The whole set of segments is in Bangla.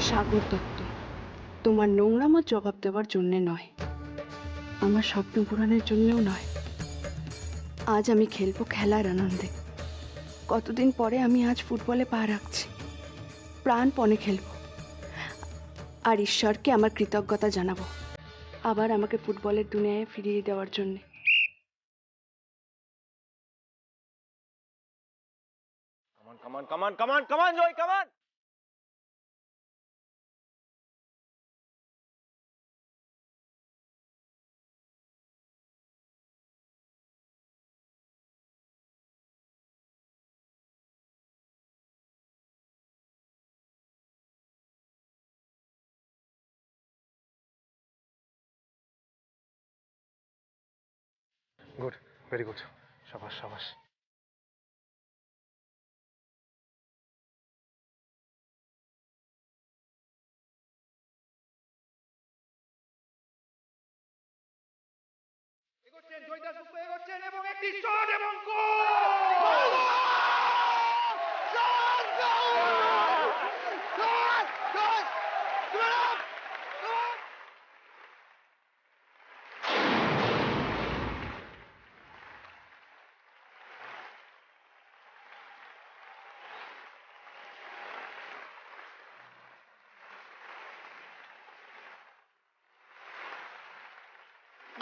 সাগর দত্ত, তোমার নোংরামোর জবাব দেওয়ার জন্যে নয়, আমার স্বপ্ন পূরণের জন্যও নয়। আজ আমি খেলবো খেলার আনন্দে। কতদিন পরে আমি আজ ফুটবলে পা রাখছি, প্রাণপণে খেলবো, আর ঈশ্বরকে আমার কৃতজ্ঞতা জানাবো আবার আমাকে ফুটবলের দুনিয়ায় ফিরিয়ে দেওয়ার জন্যে। Come on, come on, come on, come on, Joy, come on! Good, very good. Shabash, shabash. এগোচ্ছেন জয় দাশগুপ্ত, এগোচ্ছেন এবং একটি শট এবং গোল! শট! গোল! শট! শট! গোল! গোল!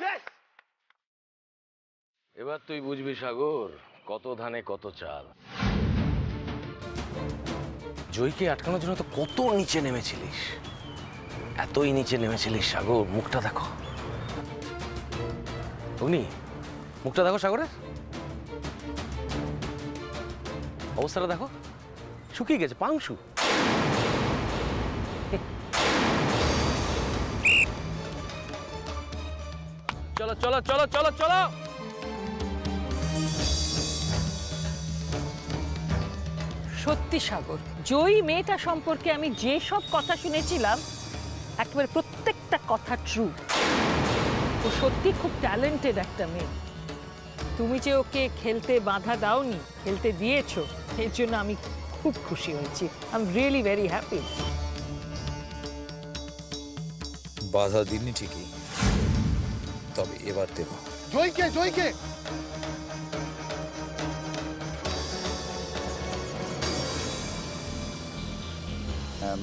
Yes! এবার তুই বুঝবি সাগর, কত ধানে কত চাল। জয়কে আটকানোর জন্য তো কত নিচে নেমেছিলিস, এতই নিচে নেমেছিলিস সাগর। মুখটা দেখো অগ্নি, মুখটা দেখো সাগরের, অবস্থাটা দেখো, শুকিয়ে গেছে, পাংশু। চলো চলো চলো চলো চলো। সত্যি সাগর, জয়ী মেয়েটা সম্পর্কে আমি যে সব কথা শুনেছিলাম একেবারে প্রত্যেকটা কথা ট্রু। ও সত্যি খুব ট্যালেন্টেড একটা মেয়ে। তুমি যে ওকে খেলতে বাধা দাওনি, খেলতে দিয়েছো, এর জন্য আমি খুব খুশি হয়েছি। I am really very happy. বাধা দিনই ঠিকই, তবে এবার দেব। জয়কে জয়কে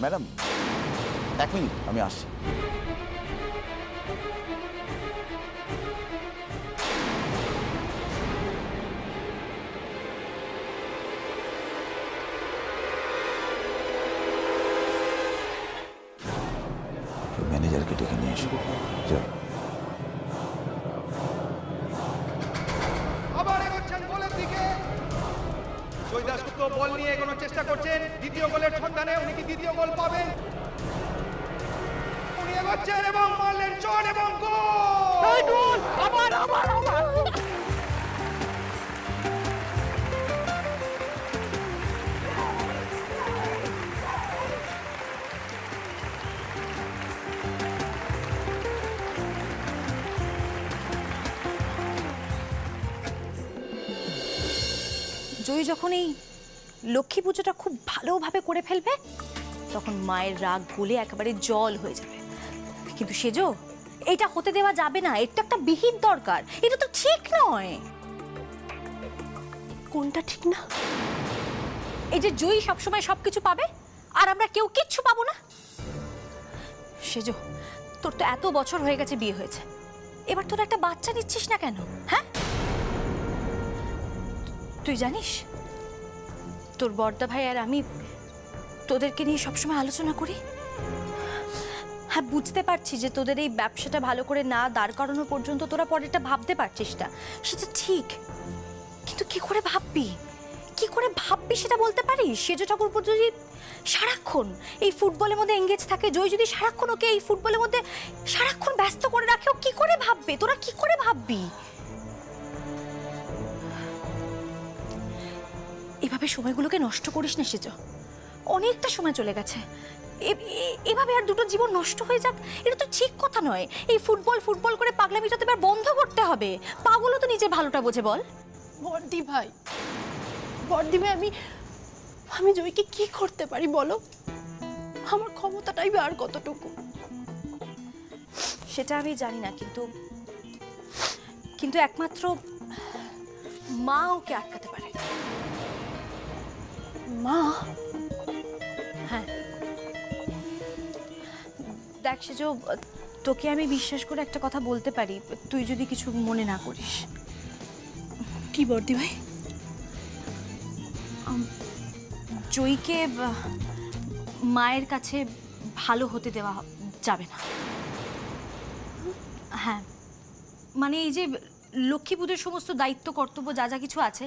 ম্যাডাম, 1 মিনিট, আমি আসছি। ম্যানেজারকে ডেকে নিয়ে এসো। যাও। আবার এগোচ্ছেন গোলের দিকে। জয় দাশগুপ্ত বল নিয়ে এগোনোর চেষ্টা করছেন, দ্বিতীয় গোলের সন্ধানে। উনি কি দ্বিতীয় গোল পাবেন? উনি এগোচ্ছেন এবং মারলেন শট এবং গোল! আবার আবার আবার জয়ী যখন এই লক্ষ্মী পুজোটা খুব ভালোভাবে করে ফেলবে, তখন মায়ের রাগ গলে একেবারে জল হয়ে যাবে। কিন্তু সেজো, এটা হতে দেওয়া যাবে না। এটা একটা বিহিত দরকার, এটা তো ঠিক নয়। কোনটা ঠিক না? এই যে জয়ী সবসময় সবকিছু পাবে আর আমরা কেউ কিচ্ছু পাবো না। সেজো, তোর তো এত বছর হয়ে গেছে বিয়ে হয়েছে, এবার তোর একটা বাচ্চা নিচ্ছিস না কেন? হ্যাঁ, তুই জানিস তোর বড়দা ভাই আর আমি তোদেরকে নিয়ে সবসময় আলোচনা করি। হ্যাঁ, বুঝতে পারছি যে তোদের এই ব্যবসাটা ভালো করে না দাঁড় করানো পর্যন্ত তোরা পরেরটা ভাবতে পারছিস না, সেটা ঠিক। কিন্তু কি করে ভাববি, কি করে ভাববি সেটা বলতে পারিস? সেজ ঠাকুরপো যদি সারাক্ষণ এই ফুটবলের মধ্যে এঙ্গেজ থাকে, জয় যদি সারাক্ষণ ওকে এই ফুটবলের মধ্যে সারাক্ষণ ব্যস্ত করে রাখে, ও কি করে ভাববে? তোরা কি করে ভাববি? এভাবে সময়গুলোকে নষ্ট করিস না সেজ, অনেকটা সময় চলে গেছে। এভাবে আর দুটো জীবন নষ্ট হয়ে যাক, এটা তো ঠিক কথা নয়। এই ফুটবল ফুটবল করে পাগলামিটা তো এবার বন্ধ করতে হবে। পাগলও তো নিজের ভালোটা বোঝে, বল? বর্দি ভাই, বর্দি ভাই, আমি জয়কে কি করতে পারি বলো? আমার ক্ষমতাটাই বা আর কতটুকু সেটা আমি জানি না, কিন্তু কিন্তু একমাত্র মা ওকে আটকাতে পারে। মা? হ্যাঁ দেখ সেজ, তোকে আমি বিশ্বাস করে একটা কথা বলতে পারি, তুই যদি কিছু মনে না করিস। কি বর্দি ভাই? জয়ীকে মায়ের কাছে ভালো হতে দেওয়া যাবে না। হ্যাঁ মানে এই যে লক্ষ্মী পুজোর সমস্ত দায়িত্ব কর্তব্য যা যা কিছু আছে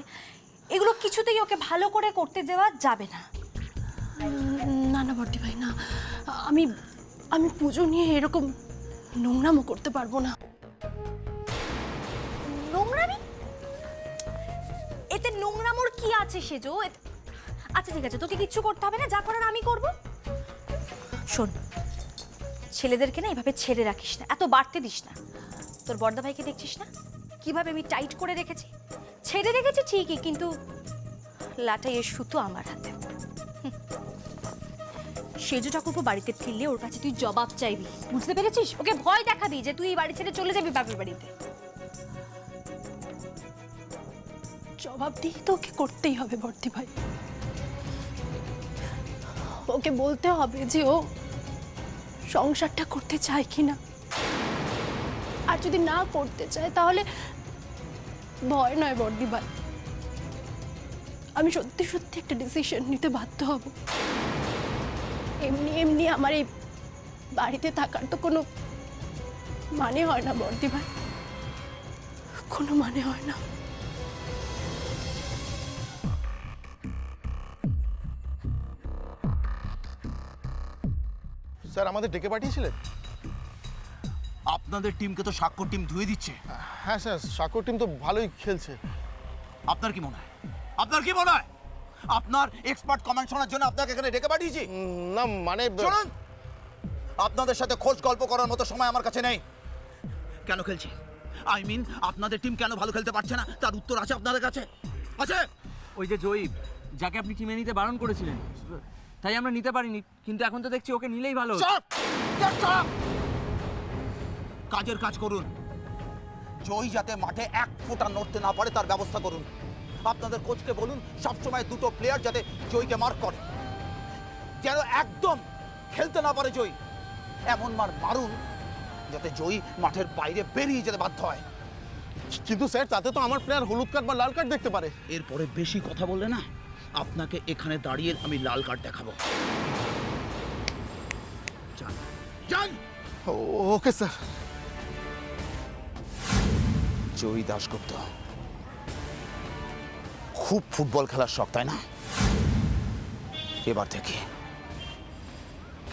এগুলো কিছুতেই ওকে ভালো করে করতে দেওয়া যাবে না। না না বর্দি ভাই না, আমি আমি পুজো নিয়ে এরকম নোংরামো করতে পারবো না। নোংরামি? এতে নোংরামোর কি আছে সেজো? আচ্ছা ঠিক আছে, তোকে কিচ্ছু করতে হবে না, যা করার আমি করব। শোন, ছেলেদেরকে না এভাবে ছেড়ে রাখিস না, এত বাড়তে দিস না। তোর বড়দা ভাইকে দেখছিস না কিভাবে আমি টাইট করে রেখেছি? ছেড়ে রেখেছি ঠিকই, কিন্তু লাটাইয়ের সুতো আমার হাতে। সেজো ঠাকুরপো বাড়িতে ফিরলে ওর কাছে তুই জবাব চাইবি, বুঝতে পেরেছিস? ওকে ভয় দেখাবি যে তুই এই বাড়ি ছেড়ে চলে যাবি বাপের বাড়িতে। জবাব দিয়ে তো ওকে করতেই হবে বর্দি ভাই। ওকে বলতে হবে যে ও সংসারটা করতে চায় কিনা, আর যদি না করতে চায় তাহলে ভয় নয় বর্দি ভাই, আমি সত্যি সত্যি একটা ডিসিশন নিতে বাধ্য হব। এমনি এমনি আমার এই বাড়িতে থাকার তো কোনো মানে হয় না বর্দি ভাই, কোনো মানে হয় না। স্যার আমাদের ডেকে পাঠিয়েছিলেন? আপনাদের টিমকে তো স্বাক্ষর টিম ধুয়ে দিচ্ছে। হ্যাঁ স্যার, সাকর টিম তো ভালোই খেলছে। আপনার কি মনে হয়? আপনার কি মনে হয়? আপনার এক্সপার্ট কমেন্ট শোনার জন্য আপনাকে এখানে ডেকে পাঠিয়েছি? না মানে শুনুন, আপনাদের সাথে খোঁজ গল্প করার মতো সময় আমার কাছে নেই। কেন খেলছি, আই মিন আপনাদের টিম কেন ভালো খেলতে পারছে না তার উত্তর আছে আপনাদের কাছে? আছে? ওই যে জয়ী, যাকে আপনি টিমে নিতে বারণ করেছিলেন, তাই আমরা নিতে পারিনি, কিন্তু এখন তো দেখছি ওকে নিলেই ভালো হতো। চুপ! Get up! কাজের কাজ করুন। জয়ী যাতে মাঠে এক ফোঁটা নড়তে না পারে তার ব্যবস্থা করুন। আপনাদের কোচকে বলুন সবসময় দুটো প্লেয়ার যাতে জয়ীকে মার্ক করে, যেন একদম খেলতে না পারে জয়ী। এমন মারুন যাতে জয়ী মাঠের বাইরে বেরিয়ে যেতে বাধ্য হয়। কিন্তু স্যার তাতে তো আমার প্লেয়ার হলুদ কার্ড বা লাল কার্ড দেখতে পারে। এরপরে বেশি কথা বললে না, আপনাকে এখানে দাঁড়িয়ে আমি লাল কার্ড দেখাবো। যান যান। Okay sir. জয়ী দাশগুপ্ত, খুব ফুটবল খেলার শখ তাই না? এবার থেকে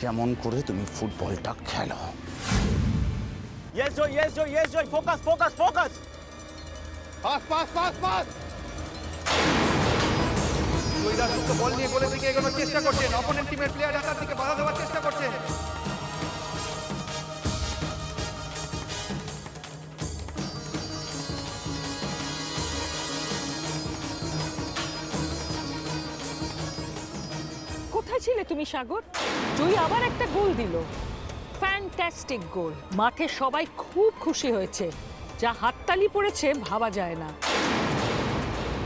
কেমন করে তুমি ফুটবলটা খেলো। Yes Joy, yes Joy, yes Joy, focus focus focus. Pass pass pass pass. Joyee Dasgupta ball নিয়ে গোলের দিকে এগোনোর চেষ্টা করছেন, অপোনেন্ট টিমের প্লেয়ার ঢাকার দিকে বাধা দেওয়ার চেষ্টা করছেন। কোথায় ছিলে তুমি সাগর? জয়ী আবার একটা গোল দিল, ফ্যান্টাস্টিক গোল। মাঠে সবাই খুব খুশি হয়েছে, যা হাততালি পড়েছে ভাবা যায় না।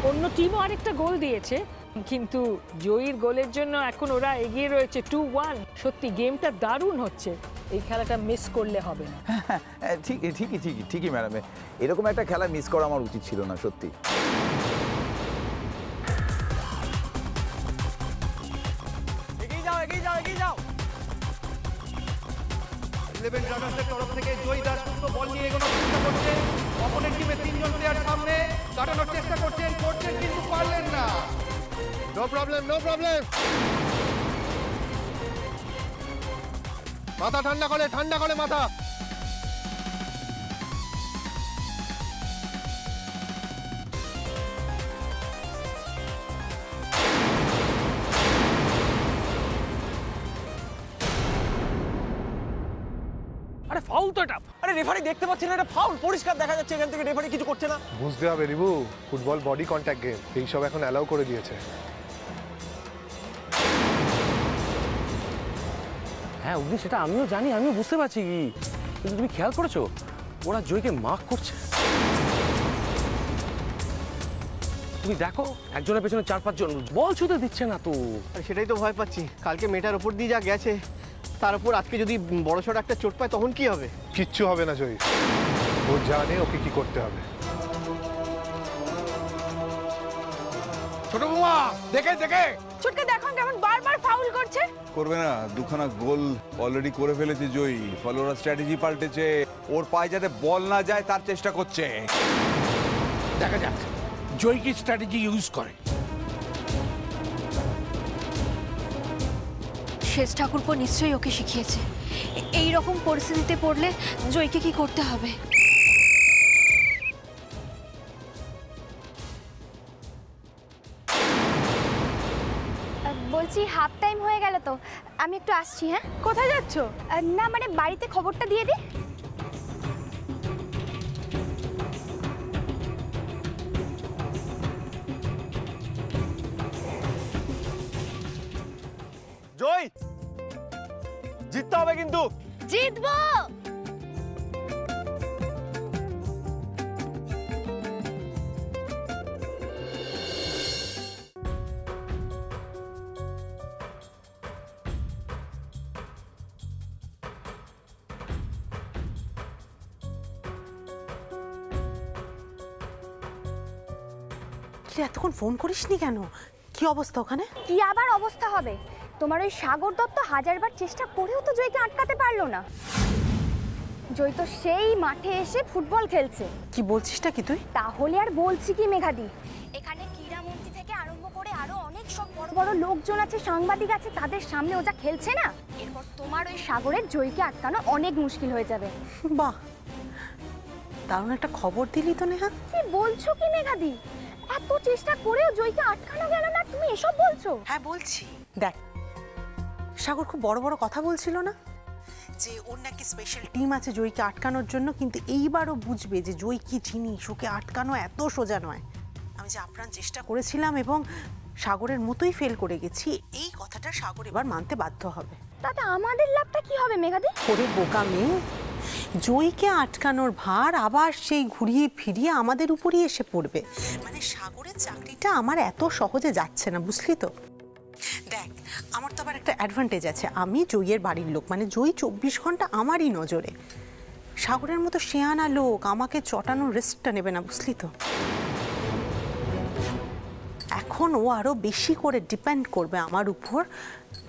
অন্য টিমও আরেকটা গোল দিয়েছে, কিন্তু জয়ীর গোলের জন্য এখন ওরা এগিয়ে রয়েছে 2-1। সত্যি গেমটা দারুণ হচ্ছে, এই খেলাটা মিস করলে হবে না। ঠিকই ম্যাডাম, এরকম একটা খেলা মিস করা আমার উচিত ছিল না সত্যি। এগিয়ে যাও, এগিয়ে যাও, এগিয়ে যাও। 11 রানার্সের তরফ থেকে জয়ী দাশগুপ্ত বল নিয়ে এগোনোর চেষ্টা করছেন, অপোনেন্ট টিমের তিনজন প্লেয়ার সামনে কাটানোর চেষ্টা করছেন কিন্তু পারলেন না। No problem, no problem. মাথা ঠান্ডা করে মাথা। আরে ফাউল তো এটা। আরে রেফারি দেখতে পাচ্ছেন না, এটা ফাউল, পরিষ্কার দেখা যাচ্ছে এখান থেকে রেফারি কিছু করছে না। বুঝতে হবে রিবু, ফুটবল বডি কন্ট্যাক্ট গেম, এইসব এখন অ্যালাউ করে দিয়েছে। হ্যাঁ অগ্নি, সেটা আমিও জানি, আমিও বুঝতে পারছি কি, কিন্তু তুমি খেয়াল করেছো ওরা জয়কে মার্ক করছে? তুমি দেখো একজনের পেছনে 4-5 জন, বল ছুতে দিচ্ছে না তো। সেটাই তো ভয় পাচ্ছি, কালকে মেয়েটার ওপর দিয়ে যা গেছে তার উপর আজকে যদি বড়সড় একটা চোট পায় তখন কি হবে? কিচ্ছু হবে না জয়ী, ও জানে ওকে কি করতে হবে। ছোট বৌমা দেখে দেখে ছোটকে দেখো কেমন বারবার ফাউল করছে। করবে না, দুখানা গোল অলরেডি করে ফেলেছে জয়ী, ফলে ওরা স্ট্র্যাটেজি পাল্টেছে, ওর পায়ে যাতে বল না যায় তার চেষ্টা করছে। দেখা যাক জয় কি স্ট্র্যাটেজি ইউজ করে। শেষ ঠাকুরপো নিশ্চয়ই ওকে শিখিয়েছে এই রকম পরিস্থিতিতে পড়লে জয়কে কি করতে হবে। বলছি হাফ টাইম হয়ে গেল তো, আমি একটু আসছি। হ্যাঁ, কোথায় যাচ্ছ? না মানে বাড়িতে খবরটা দিয়ে দিই। জয়, জিততে হবে কিন্তু। জিতবো। এতক্ষণ ফোন করিসনি কেন? কি অবস্থা ওখানে? কি আবার অবস্থা হবে? তোমার ওই সাগর দত্ত হাজারবার চেষ্টা করেও তো জয়কে আটকাতে পারলো না। জয় তো সেই মাঠে এসে ফুটবল খেলছে। কি বলছিসটা কি তুই? তাহলে আর বলছি কি মেঘাদি, এখানে ক্রীড়ামন্ত্রী থেকে আরম্ভ করে আরো অনেক সব বড় বড় লোকজন আছে, সাংবাদিক আছে, তাদের সামনে ও যা খেলছে না, এরপর তোমার ওই সাগরের জয়কে আটকানো অনেক মুশকিল হয়ে যাবে। বাহ, দারুণ একটা খবর দিলি তো নেহা। কি বলছো কি মেঘাদি? এত চেষ্টা করেও জয়কে আটকানো গেল না, তুমি এসব বলছো? হ্যাঁ বলছি। দেখ, সাগর খুব বড় বড় কথা বলছিল না যে ওর নাকি স্পেশাল টিম আছে জয়কে আটকানোর জন্য, কিন্তু এইবারও বুঝবে যে জয় কি জিনিস, ওকে আটকানো এত সোজা নয়। আমি যে আপ্রাণ চেষ্টা করেছিলাম এবং সাগরের মতোই ফেল করে গেছি, এই কথাটা সাগর এবার মানতে বাধ্য হবে। তাতে আমাদের লাভটা কি হবে মেঘাদি? ওরে বোকা মেয়ে, জয়কে আটকানোর ভার আবার সেই ঘুরিয়ে ফিরিয়ে আমাদের উপরই এসে পড়বে। মানে সাগরের চাকরিটা আমার এত সহজে যাচ্ছে না, বুঝলি তো? দেখ, আমার তো আবার একটা অ্যাডভান্টেজ আছে, আমি জয়ের বাড়ির লোক, মানে জয় 24 ঘন্টা আমারই নজরে। সাগরের মতো শেয়ানা লোক আমাকে চটানোর রিস্কটা নেবে না, বুঝলি তো? এখন ও আরো বেশি করে ডিপেন্ড করবে আমার উপর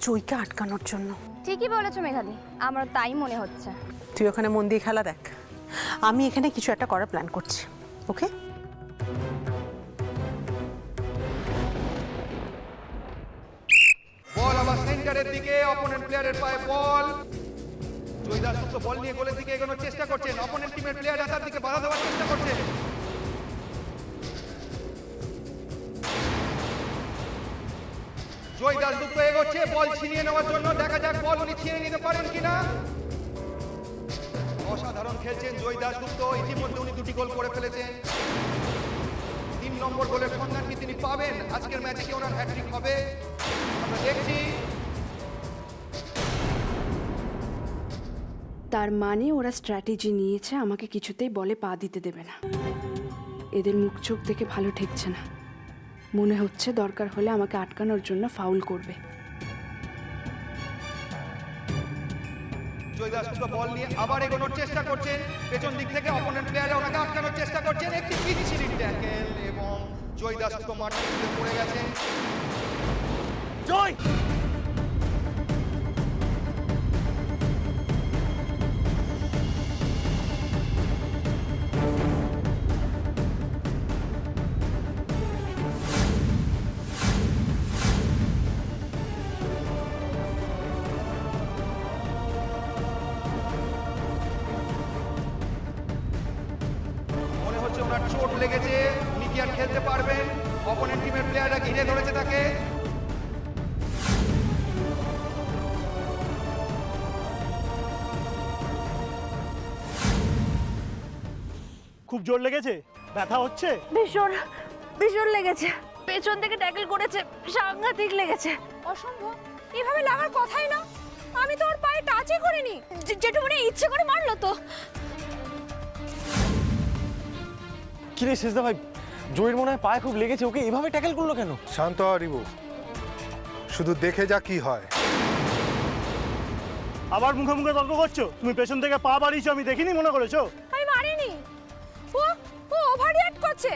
জয়কে আটকানোর জন্য। ঠিকই বলেছো মেঘাদি, আমারও তাই মনে হচ্ছে। তুই ওখানে মন দিয়ে খেলা দেখ, আমি এখানে কিছু একটা করার প্ল্যান করছি। ওকে? বল আবার সেন্টারের দিকে, অপোনেন্ট প্লেয়ারের পায়ে বল। জয় দাসগুপ্ত বল নিয়ে গোলের দিকে এগোনোর চেষ্টা করছেন, অপোনেন্ট টিমের প্লেয়ার তার দিকে বাধা দেওয়ার চেষ্টা করছেন। জয় দাসগুপ্ত এগোচ্ছে বল ছিনিয়ে নেওয়ার জন্য, দেখা যাক বল উনি ছিনিয়ে নিতে পারেন কিনা। অসাধারণ খেলছেন জয় দাসগুপ্ত, ইতিমধ্যে উনি 2টি গোল করে ফেলেছেন। 3 নম্বর গোলের সন্ধান কি তিনি পাবেন? আজকের ম্যাচে কি ওনার হ্যাট্রিক হবে? আমরা দেখছি। তার মানে ওরা স্ট্র্যাটেজি নিয়েছে, আমাকে কিছুতেই বলে পা দিতে দেবে না। এদের মুখ চোখ দেখে ভালো ঠেকছে না, মনে হচ্ছে দরকার হলে আমাকে আটকানোর জন্য ফাউল করবে। জয় দাসগুপ্ত বল নিয়ে আবার এগোনোর চেষ্টা করছেন, পেছন দিক থেকে অপোনেন্ট প্লেয়ার ওনাকে আটকানোর চেষ্টা করছেন, একটি বিচ্ছিরি ট্যাকেল এবং জয় দাসগুপ্ত মাঠের মধ্যে পড়ে গেছেন। জয়, মনে হচ্ছে ওনার চোট লেগেছে, উনি কি আর খেলতে পারবেন? অপোনেন্ট টিমের প্লেয়াররা ঘিরে ধরেছে তাকে। খুব জোর লেগেছে, ব্যথা হচ্ছে? ভীষণ ভীষণ লেগেছে, পেছন থেকে ট্যাকল করেছে, সাংঘাতিক লেগেছে। অসম্ভব, এভাবে লাগার কথাই না। আমি তো ওর পায়ে টাচই করিনি। জেঠুমনি ইচ্ছে করে মারলো তো। কি রে শেষদা ভাই, জয়ের মনে হয় পায়ে খুব লেগেছে, ওকে এভাবে ট্যাকেল করলো কেন? শান্ত হ রিবু, শুধু দেখে যা কি হয়। আবার মুখে মুখে তর্ক করছো? তুমি পেছন থেকে পা বাড়িয়েছো, আমি দেখিনি মনে করেছো? আমি মারিনি, ও ওভার রিঅ্যাক্ট করছে।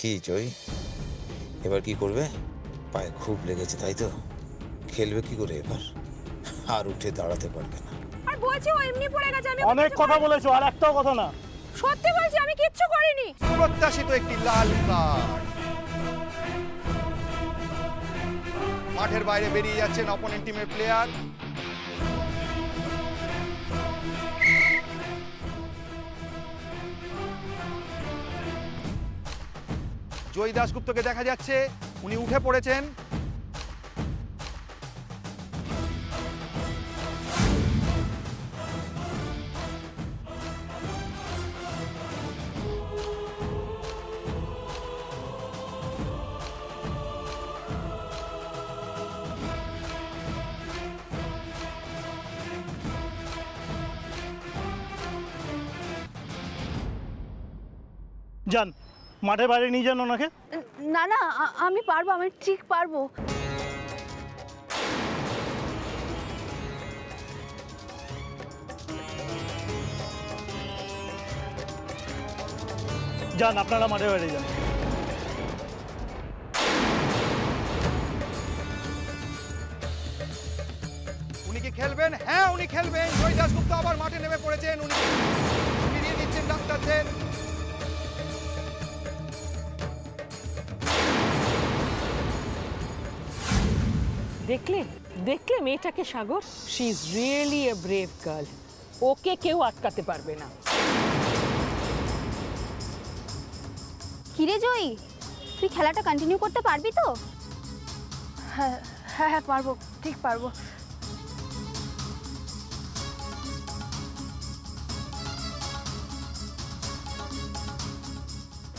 কি জয়ী, এবার কি করবে? পায়ে খুব লেগেছে তাই তো? খেলবে কি করে এবার? আর উঠে দাঁড়াতে পারবে না। আর বলছি ও এমনি পড়ে গেছে। আমি অনেক কথা বলেছো, আর একটাও কথা না। সত্যি বলছি, আমি কিচ্ছু করিনি। প্রত্যাশিত একটি লাল কার্ড। মাঠের বাইরে বেরিয়ে যাচ্ছেন অপোনেন্ট টিমের প্লেয়ার। জয়ী দাশগুপ্তকে দেখা যাচ্ছে, উনি উঠে পড়েছেন। যান, মাঠের বাইরে নিয়ে যান ওনাকে। না না, আমি পারবো, আমি ঠিক পারবো। যান, আপনারা মাঠের বাইরে যান। উনি কি খেলবেন? হ্যাঁ, উনি খেলবেন। জয়ী দাশগুপ্ত আবার মাঠে নেমে পড়েছেন। উনি ফিরিয়ে দিচ্ছেন ডাক্তারদের। দেখলে দেখলে মেয়েটাকে Sagar, she is really a brave girl. ওকে কেউ আটকাতে পারবে না। কিরে জয়ী, তুই খেলাটা কন্টিনিউ করতে পারবি তো? হ্যাঁ হ্যাঁ হ্যাঁ, পারবো, ঠিক পারবো।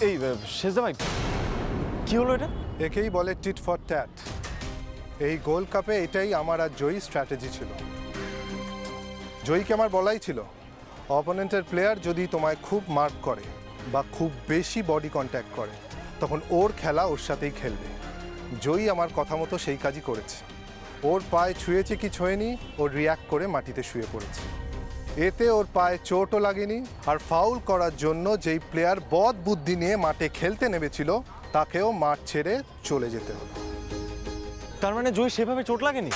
এই শেষদা ভাই, কি হলো এটা? একেই বলে টিট ফর ট্যাট। এই গোল্ড কাপে এটাই আমার আর জয়ী স্ট্র্যাটেজি ছিল। জয়ীকে আমার বলাই ছিল, অপোনেন্টের প্লেয়ার যদি তোমায় খুব মার্ক করে বা খুব বেশি বডি কন্ট্যাক্ট করে, তখন ওর খেলা ওর সাথেই খেলবে। জয়ী আমার কথা মতো সেই কাজই করেছে। ওর পায়ে ছুঁয়েছে কি ছোঁয়নি, ও রিয়্যাক্ট করে মাটিতে শুয়ে পড়েছে। এতে ওর পায়ে চোটও লাগেনি, আর ফাউল করার জন্য যেই প্লেয়ার বদ বুদ্ধি নিয়ে মাঠে খেলতে নেমেছিল তাকেও মাঠ ছেড়ে চলে যেতে হলো। তার মানে জয় সেভাবে চোট লাগেনি?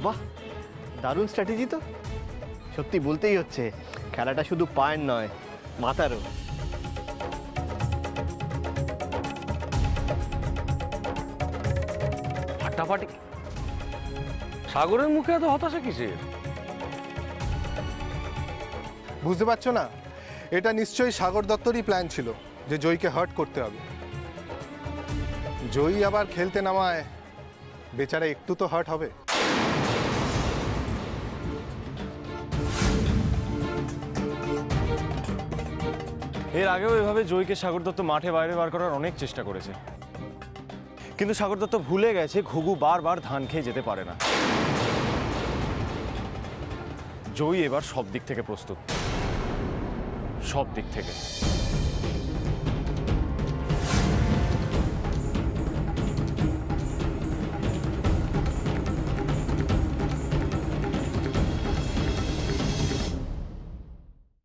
বাহ, দারুণ স্ট্র্যাটেজি তো। সত্যি বলতেই হচ্ছে, খেলাটা শুধু পায়ের নয়, মাথারও। ফাটাফাটি। সাগরের মুখে এত হতাশা কিসের? বুঝতে পারছো না? এটা নিশ্চয়ই সাগর দত্তরই প্ল্যান ছিল যে জয়ীকে হার্ট করতে হবে। জয়ী আবার খেলতে নামায় বেচারা একটু তো হার্ট হবে। এর আগেও এভাবে জয়কে সাগর দত্ত মাঠে বাইরে বার করার অনেক চেষ্টা করেছে, কিন্তু সাগর দত্ত ভুলে গেছে ঘুঘু বারবার ধান খেয়ে যেতে পারে না। জয়ী এবার সব দিক থেকে প্রস্তুত, সব দিক থেকে।